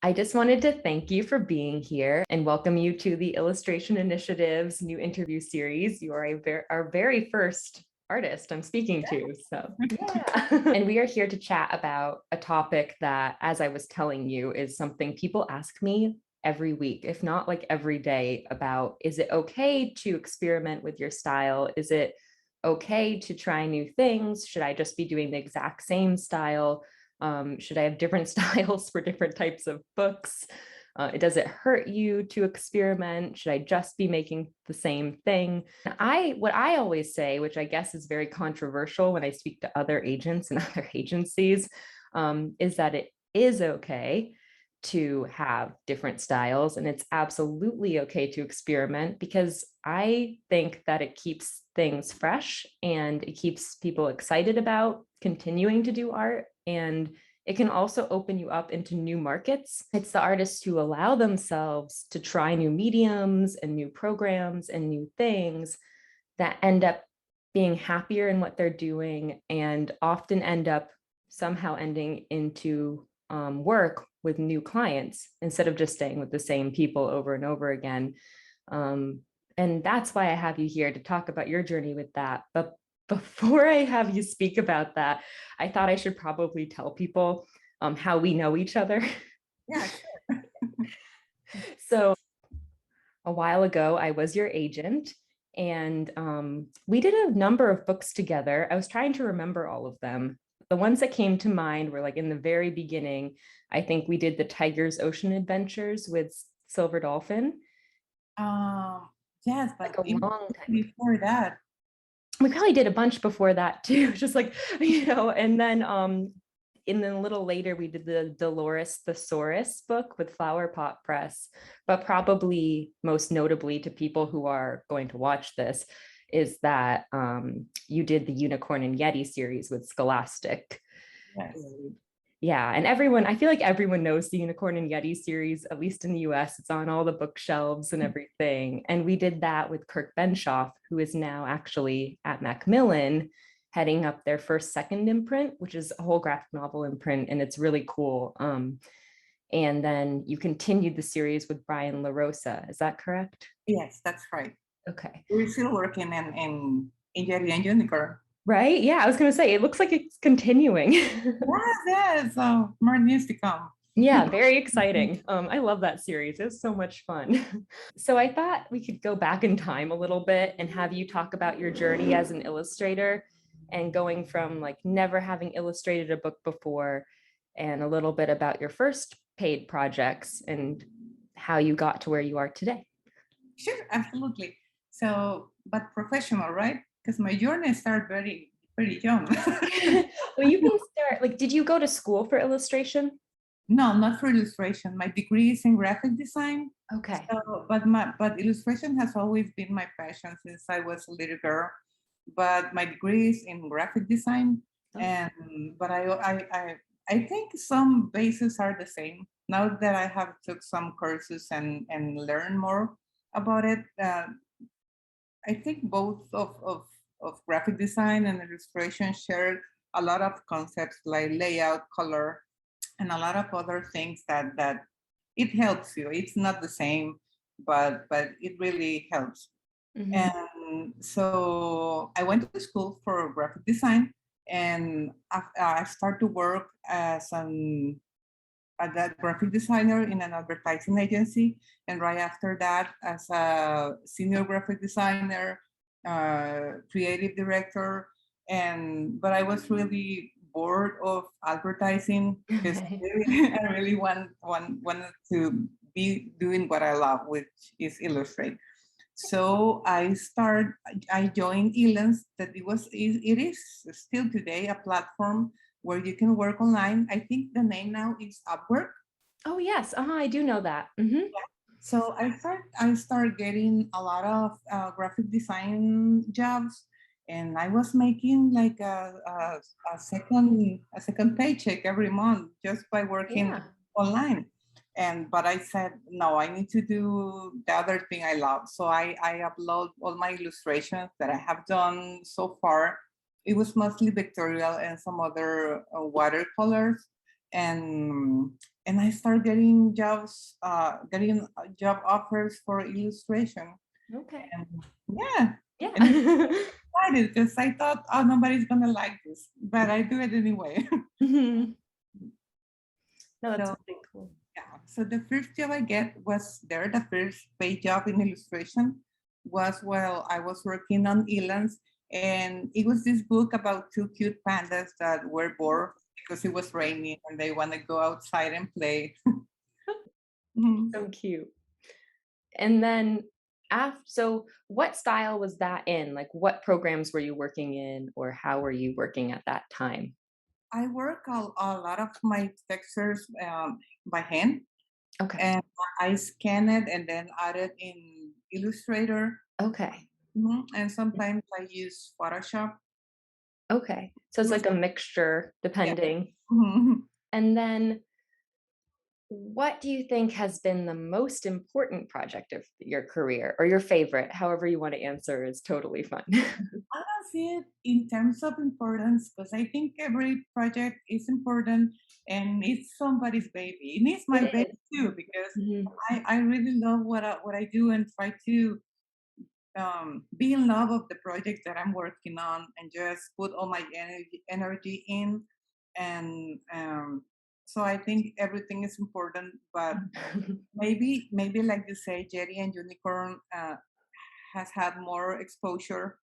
I just wanted to thank you for being here and welcome you to the Illustration Initiative's new interview series. You are our very first artist I'm speaking to. So, yeah. And we are here to chat about a topic that, as I was telling you, is something people ask me every week, if not like every day, about is it okay to experiment with your style? Is it okay to try new things? Should I just be doing the exact same style? Should I have different styles for different types of books? Does it hurt you to experiment? Should I just be making the same thing? What I always say, which I guess is very controversial when I speak to other agents and other agencies, is that it is okay to have different styles, and it's absolutely okay to experiment, because I think that it keeps things fresh and it keeps people excited about continuing to do art, and it can also open you up into new markets. It's the artists who allow themselves to try new mediums and new programs and new things that end up being happier in what they're doing, and often end up somehow ending into work with new clients instead of just staying with the same people over and over again. And that's why I have you here to talk about your journey with that. But before I have you speak about that, I thought I should probably tell people how we know each other. Yeah, sure. So a while ago, I was your agent, and we did a number of books together. I was trying to remember all of them. The ones that came to mind were like in the very beginning. I think we did the Tiger's Ocean Adventures with Silver Dolphin. Um, yes, Like but a even long time ago. before that, We probably did a bunch before that too, just like, and then a little later we did the Dolores Thesaurus book with Flower Pot Press. But probably most notably to people who are going to watch this is that you did the Unicorn and Yeti series with Scholastic. yes. Yeah, and I feel like everyone knows the Unicorn and Yeti series, at least in the US. It's on all the bookshelves and everything. And we did that with Kirk Benshoff, who is now actually at Macmillan, heading up their second imprint, which is a whole graphic novel imprint, and it's really cool. And then you continued the series with Brian LaRosa. Is that correct? Yes, that's right. Okay. We're still working in Jerry and Unicorn. Right? Yeah, I was going to say, it looks like it's continuing. Yes, yes. So more news to come. Yeah, very exciting. I love that series. It was so much fun. So I thought we could go back in time a little bit and have you talk about your journey as an illustrator, and going from like never having illustrated a book before, and a little bit about your first paid projects and how you got to where you are today. Sure, absolutely. So, but professional, right? Because my journey started very young. Well, you can start, like, did you go to school for illustration? No, not for illustration. My degree is in graphic design. Okay. So, but illustration has always been my passion since I was a little girl. But my degree is in graphic design, Okay. and but I think some bases are the same. Now that I have took some courses and learn more about it, I think both of graphic design and illustration share a lot of concepts like layout, color, and a lot of other things that it helps you. It's not the same, but it really helps. Mhm. And so I went to school for graphic design, and I started to work as a graphic designer in an advertising agency, and right after that, as a senior graphic designer, creative director. And but I was really bored of advertising because Okay. I really wanted to be doing what I love, which is illustrate. So I joined Elance, that it is still today a platform where you can work online. I think the name now is Upwork. Oh, yes. I do know that. Mhm. So I start getting a lot of graphic design jobs, and I was making like a second paycheck every month just by working Yeah. online. And but I said no, I need to do the other thing I love. So I upload all my illustrations that I have done so far. It was mostly vectorial and some other watercolors, and and I started getting jobs, job offers for illustration. Okay. And yeah, and it's Yeah. excited because I thought, oh, nobody's gonna like this, but I do it anyway. Mhm. No, that's So really cool. yeah, so the first job I get was there. The first paid job in illustration was while I was working on Elan's, and it was this book about two cute pandas that were bored because it was raining and they want to go outside and play. Mhm. So cute. And then so what style was that in? Like what programs were you working in or how were you working at that time? I work a lot of my textures by hand, Okay. and I scan it and then add it in Illustrator. Okay. And sometimes I use Photoshop. Okay. So it's It was like a mixture yeah. depending. Mhm. And then what do you think has been the most important project of your career or your favorite? However you want to answer is totally fun. I don't see it in terms of importance because I think every project is important and it's somebody's baby. And it's my It baby is. too because Mhm. I really love what I do and try to be in love of the project that I'm working on and just put all my energy in. And so I think everything is important, but maybe like you say, Jerry and Unicorn has had more exposure,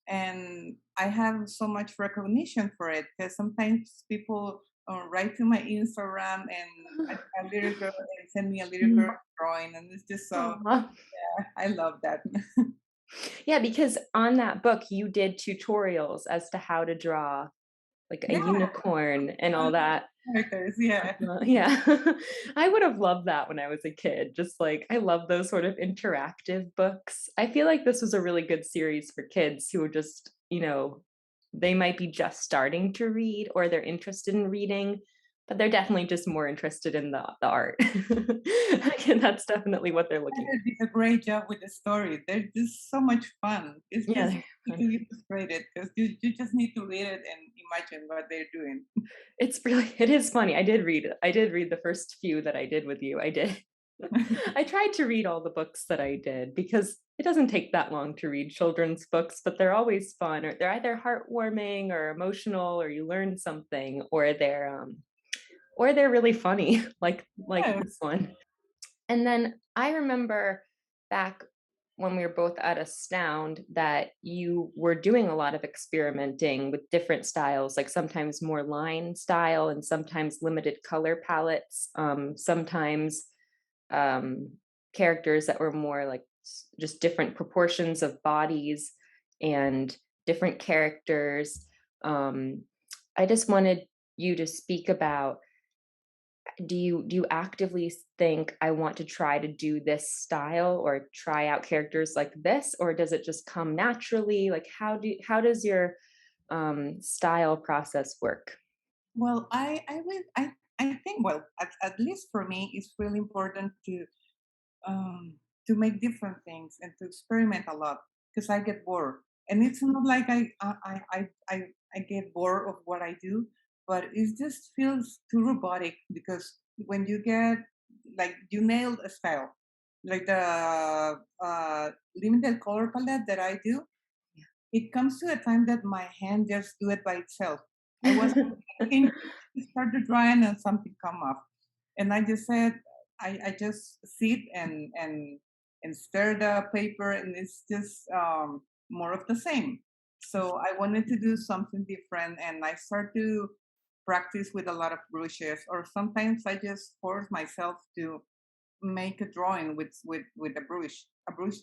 and I have so much recognition for it because sometimes people write to my Instagram and a little girl and send me a little girl Mhm. drawing, and it's just so Aw. I love that. Yeah, because on that book, you did tutorials as to how to draw like a Yeah, unicorn and all all the that. characters, yeah. Yeah. I would have loved that when I was a kid. Just like I love those sort of interactive books. I feel like this was a really good series for kids who are just, they might be just starting to read or they're interested in reading, but they're definitely just more interested in the art. And that's definitely what they're looking They did a great job with the story. They're just so much fun. It's for. Yeah, just they're fun. easily illustrated because you just need to read it and imagine what they're doing. It is funny. I did read the first few that I did with you. I did. I tried to read all the books that I did because it doesn't take that long to read children's books, but they're always fun or they're either heartwarming or emotional or you learn something or they're really funny like Yes. this one. And then I remember back when we were both at Astound that you were doing a lot of experimenting with different styles, like sometimes more line style and sometimes limited color palettes, sometimes characters that were more like just different proportions of bodies and different characters. Um, I just wanted you to speak about do you actively think I want to try to do this style or try out characters like this, or does it just come naturally? Like how does your style process work? Well, I think well at least for me it's really important to make different things and to experiment a lot because I get bored. And it's not like I get bored of what I do, but it just feels too robotic because when you get like you nailed a style, like the limited color palette that I do, it comes to a time that my hand just do it by itself. I was thinking to start the drawing and something come up. And I just said I just sit and stir the paper and it's just more of the same. So I wanted to do something different and I start to practice with a lot of brushes or sometimes I just force myself to make a drawing with a brush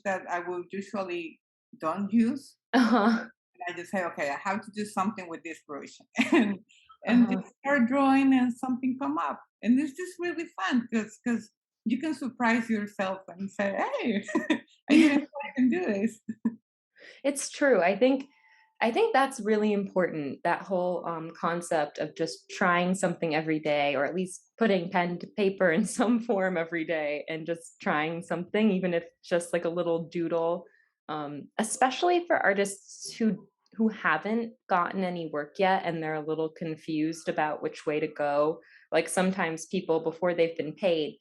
that I will usually don't use. Uh-huh. And I just say, okay, I have to do something with this brush, and Uh-huh. just start drawing, and something come up, and it's just really fun because you can surprise yourself and say, hey, I didn't know I can do this. It's true. I think that's really important. That whole concept of just trying something every day, or at least putting pen to paper in some form every day, and just trying something, even if just like a little doodle. Especially for artists who haven't gotten any work yet and they're a little confused about which way to go. Like sometimes people before they've been paid,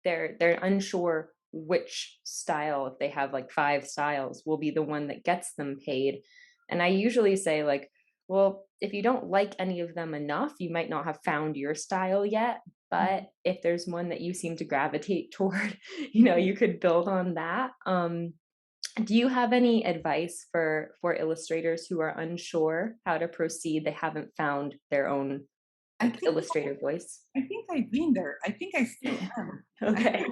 they're unsure which style, if they have like 5 styles, will be the one that gets them paid. And I usually say like, well, if you don't like any of them enough, you might not have found your style yet, but if there's one that you seem to gravitate toward, you could build on that. Do you have any advice for illustrators who are unsure how to proceed? They haven't found their own I like think illustrator voice. I think I've been there. I think I still am. Okay.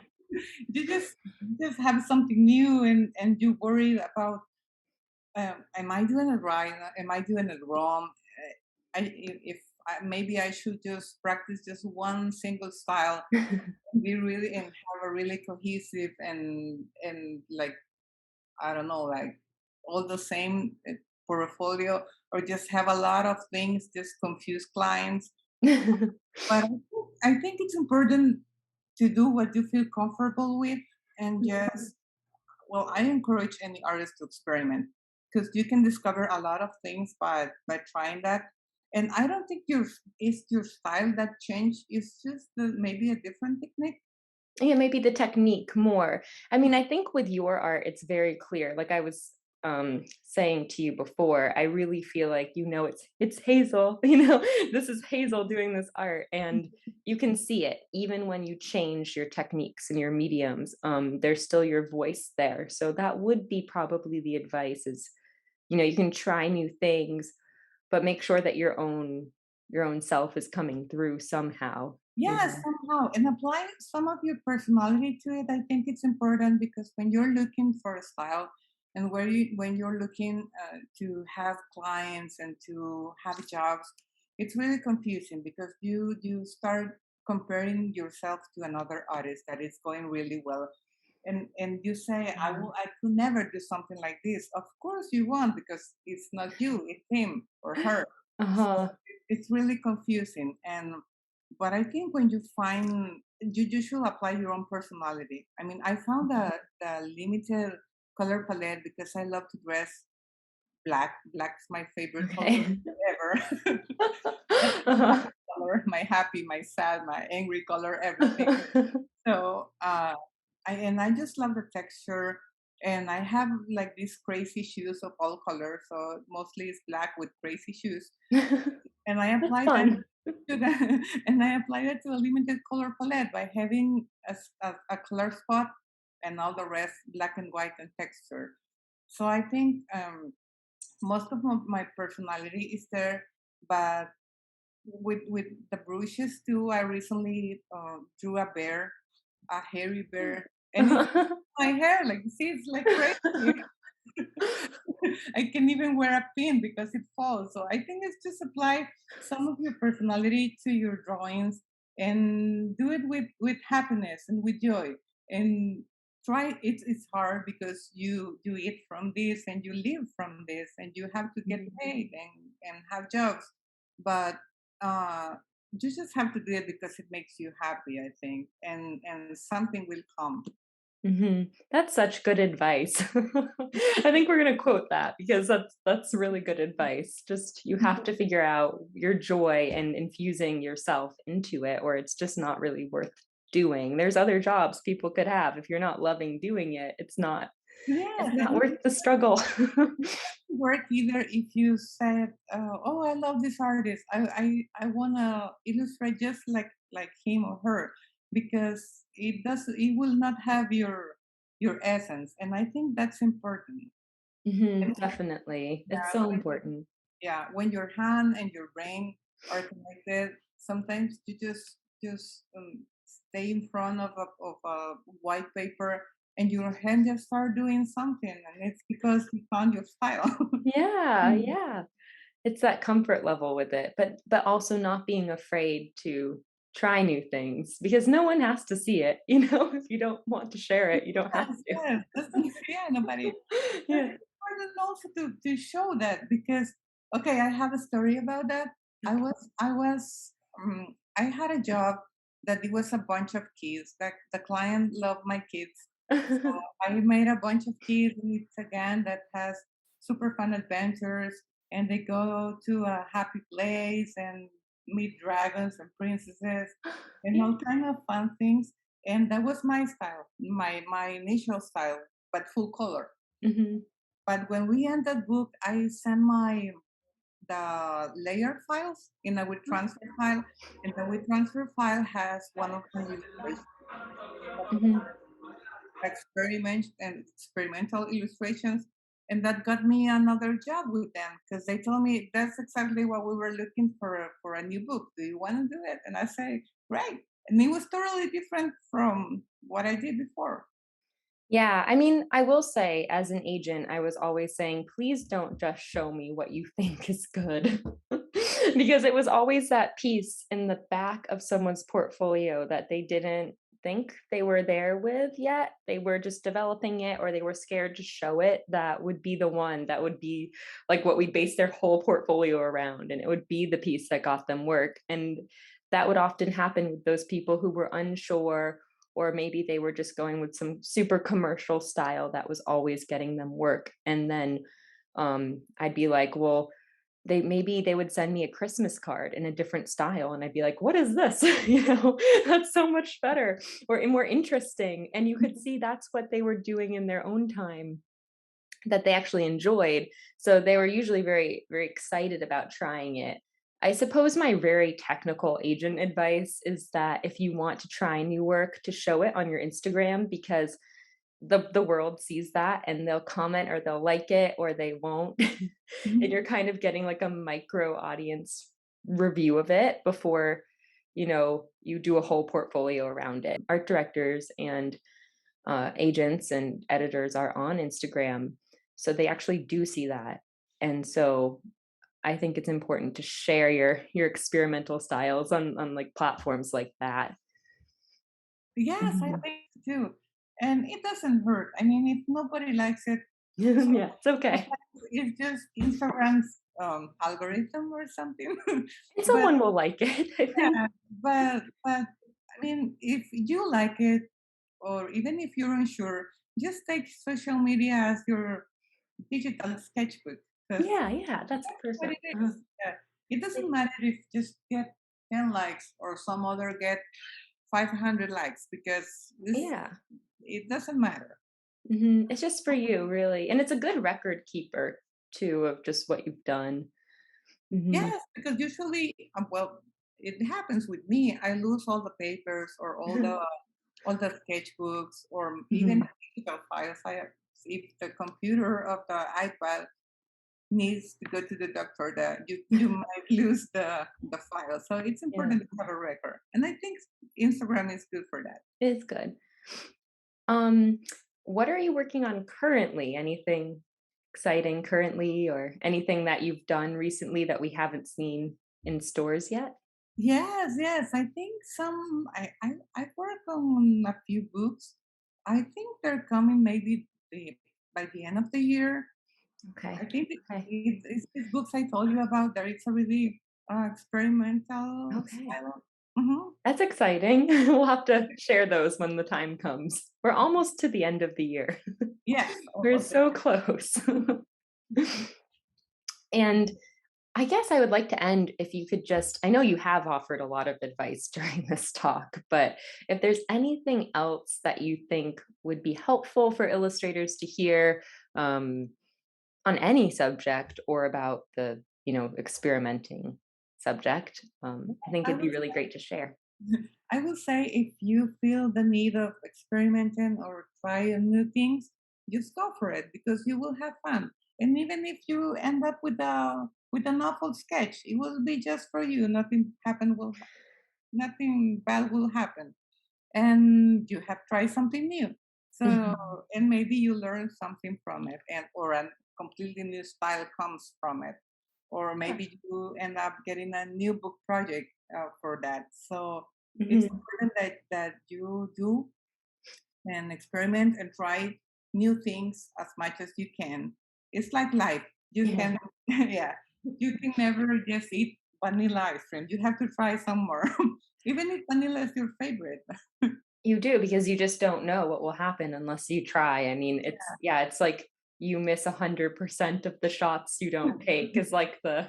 You just have something new, and you worry about, am I doing it right? Am I doing it wrong? If maybe I should just practice just one single style and be really and have a really cohesive and like, I don't know, like all the same portfolio, or just have a lot of things, just confuse clients. But I think it's important to do what you feel comfortable with, and just, well, I encourage any artist to experiment, because you can discover a lot of things by trying that. And I don't think it's your style that changed. It's just maybe a different technique. Yeah, maybe the technique more. I mean, I think with your art, it's very clear. Like I was saying to you before, I really feel like it's Hazel. This is Hazel doing this art, and you can see it even when you change your techniques and your mediums. There's still your voice there. So that would be probably the advice is, you can try new things, but make sure that your own self is coming through somehow. Yes, somehow, and apply some of your personality to it. I think it's important, because when you're looking for a style, and when you're looking to have clients and to have jobs, it's really confusing, because you start comparing yourself to another artist that is going really well, and you say, Yeah. I could never do something like this. Of course you won't, because it's not you, it's him or her. So Uh-huh. it's really confusing. And but I think when you find, you should apply your own personality. I mean, I found the limited color palette, because I love to dress black. Black's my favorite color Okay. ever. Uh-huh. Color, my happy, my sad, my angry color, everything. So I just love the texture, and I have like these crazy shoes of all colors. So mostly it's black with crazy shoes, and I That's apply that fun. to the and I apply that to a limited color palette by having a color spot, and all the rest black and white and texture. So I think most of my personality is there, but with the brushes too. I recently drew a bear, a hairy bear, and it's my hair. Like, see, it's like crazy. I can even wear a pin because it falls. So I think it's just apply some of your personality to your drawings, and do it with happiness and with joy. And try it's hard, because you eat from this and you live from this, and you have to get Mhm. paid and have jobs. But uh you just have to do it because it makes you happy, I think, and something will come. That's such good advice. I think we're gonna quote that because that's really good advice. Just you have to figure out your joy and infusing yourself into it, or it's just not really worth doing. There's other jobs people could have. If you're not loving doing it, it's not Yes, it's not and worth the struggle. work either if you said, "Oh, I love this artist. I wanna illustrate just like him or her," because it will not have your essence, and I think that's important. And Definitely. It's yeah, so important. yeah, when your hand and your brain are connected, sometimes you just stay in front of a white paper, and your hand just start doing something, and it's because you found your style. Yeah, yeah. It's that comfort level with it, but also not being afraid to try new things because no one has to see it, if you don't want to share it, you don't have Yes, to. yes, that's not, yeah, nobody. But Yeah. it's important also to show that, because okay, I have a story about that. I had a job that it was a bunch of kids. That the client loved my kids, so I made a bunch of kids, and it's a gang that has super fun adventures. and they go to a happy place and meet dragons and princesses and Yeah. all kind of fun things. And that was my style, my initial style, but full color. Hmm. But when we end that book, I send my the layer files in a WeTransfer file, and the WeTransfer file has one of my illustrations, Hmm. experimental illustrations, and that got me another job with them because they told me that's exactly what we were looking for a new book. Do you want to do it? And I say, great. And it was totally different from what I did before. Yeah, I mean, I will say as an agent, I was always saying, please don't just show me what you think is good. Because it was always that piece in the back of someone's portfolio that they didn't think they were there with yet. They were just developing it or they were scared to show it. That would be the one that would be like what we base their whole portfolio around. And it would be the piece that got them work. And that would often happen with those people who were unsure, or maybe they were just going with some super commercial style that was always getting them work. And then I'd be like, well, they would send me a Christmas card in a different style, and I'd be like, what is this? That's so much better or more interesting. And you could see that's what they were doing in their own time that they actually enjoyed. So they were usually very, very excited about trying it. I suppose my very technical agent advice is that if you want to try new work, to show it on your Instagram, because the world sees that and they'll comment or they'll like it or they won't. And you're kind of getting like a micro audience review of it before you do a whole portfolio around it. Art directors and agents and editors are on Instagram, so they actually do see that. And so I think it's important to share your experimental styles on like platforms like that. Yes, I Mhm. think so too. And it doesn't hurt. I mean, if nobody likes it, Yeah, it's okay. sometimes it's just Instagram's algorithm or something. And But someone will like it, I think. yeah, but I mean, if you like it, or even if you're unsure, just take social media as your digital sketchbook because Yeah, yeah, that's that's what perfect. it is. Yeah. It doesn't matter if just get 10 likes or some other get 500 likes because Yeah. it doesn't matter. It's just for you, really, and it's a good record keeper too of just what you've done. Mhm. Yes, because usually, well, it happens with me. I lose all the papers or all the sketchbooks or even Mhm. digital files. If the computer of the iPad needs to go to the doctor, that you might lose the file. So it's Yeah, important to have a record, and I think Instagram is good for that. it's good. Um, what are you working on currently? Anything exciting currently or anything that you've done recently that we haven't seen in stores yet? Yes, yes. I think I work on a few books. I think they're coming maybe by the end of the year. I Okay. think Okay. it's these books I told you about. That it's a really experimental Okay. style. Hmm. That's exciting. We'll have to share those when the time comes. We're almost to the end of the year. Yes. We're so close. And I guess I would like to end if you could just, I know you have offered a lot of advice during this talk, but if there's anything else that you think would be helpful for illustrators to hear um, on any subject or about the, experimenting subject, I think I it'd be would really great to share. I will say if you feel the need of experimenting or trying new things, just go for it because you will have fun. And even if you end up with an awful sketch, it will be just for you. Nothing bad will happen. And you have tried something new. So Mhm. and maybe you learn something from it and or a completely new style comes from it. Or Yeah. maybe you end up getting a new book project for that. So it's Mhm. important that you do and experiment and try new things as much as you can. It's like life. You Yeah. can, yeah, you can never just eat vanilla ice cream. You have to try some more, even if vanilla is your favorite. You do because you just don't know what will happen unless you try. I mean, it's like you miss 100% of the shots you don't take is like the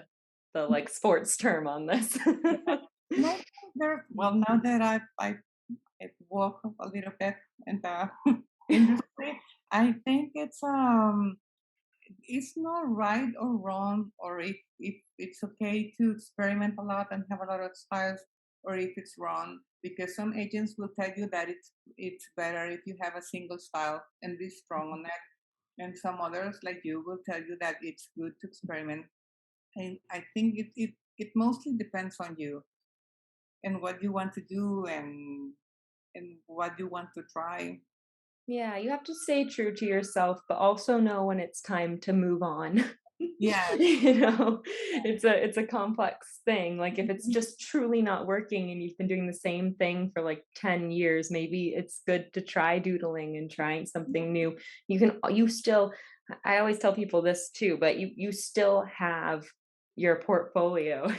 like sports term on this. And I think there, well, now that I work a little bit in the industry, I think it's not right or wrong, or if it's okay to experiment a lot and have a lot of styles, or if it's wrong, because some agents will tell you that it's better if you have a single style and be strong on that, and some others like you will tell you that it's good to experiment. And I think it mostly depends on you and what you want to do, and what you want to try. Yeah, you have to stay true to yourself, but also know when it's time to move on. Yeah. You know, it's a complex thing. Like if it's just truly not working and you've been doing the same thing for like 10 years, maybe it's good to try doodling and trying something new. You still I always tell people this too, but you still have your portfolio.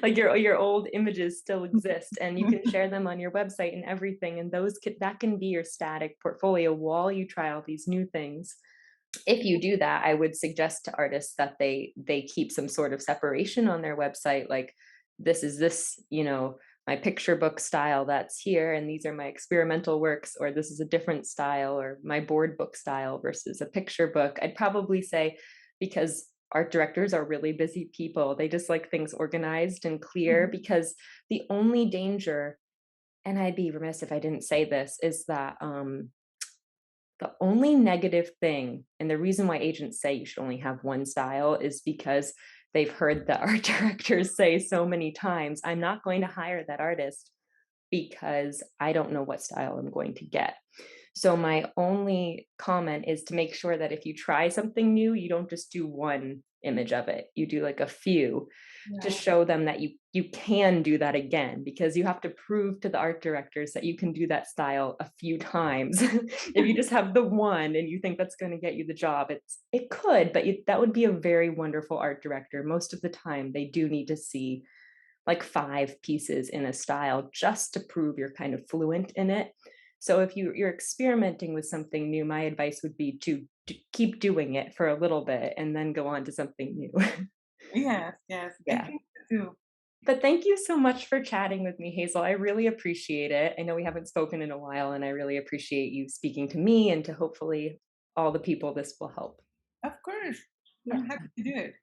Like your old images still exist and you can share them on your website and everything, and that can be your static portfolio while you try all these new things. If you do that, I would suggest to artists that they keep some sort of separation on their website, like this is this, my picture book style that's here, and these are my experimental works, or this is a different style, or my board book style versus a picture book. I'd probably say, because art directors are really busy people, they just like things organized and clear, because the only danger, and I'd be remiss if I didn't say this, is that the only negative thing, and the reason why agents say you should only have one style, is because they've heard the art directors say so many times, I'm not going to hire that artist because I don't know what style I'm going to get. So my only comment is to make sure that if you try something new, you don't just do one image of it. You do like a few to Yeah. show them that you can do that again, because you have to prove to the art directors that you can do that style a few times. If you just have the one and you think that's going to get you the job, it could, but that would be a very wonderful art director. Most of the time they do need to see like 5 pieces in a style just to prove you're kind of fluent in it. So if you're experimenting with something new, my advice would be to keep doing it for a little bit and then go on to something new. Yes, yes, I Yeah. think so too. But thank you so much for chatting with me, Hazel. I really appreciate it. I know we haven't spoken in a while, and I really appreciate you speaking to me and to hopefully all the people this will help. Of course, Yeah. I'm happy to do it.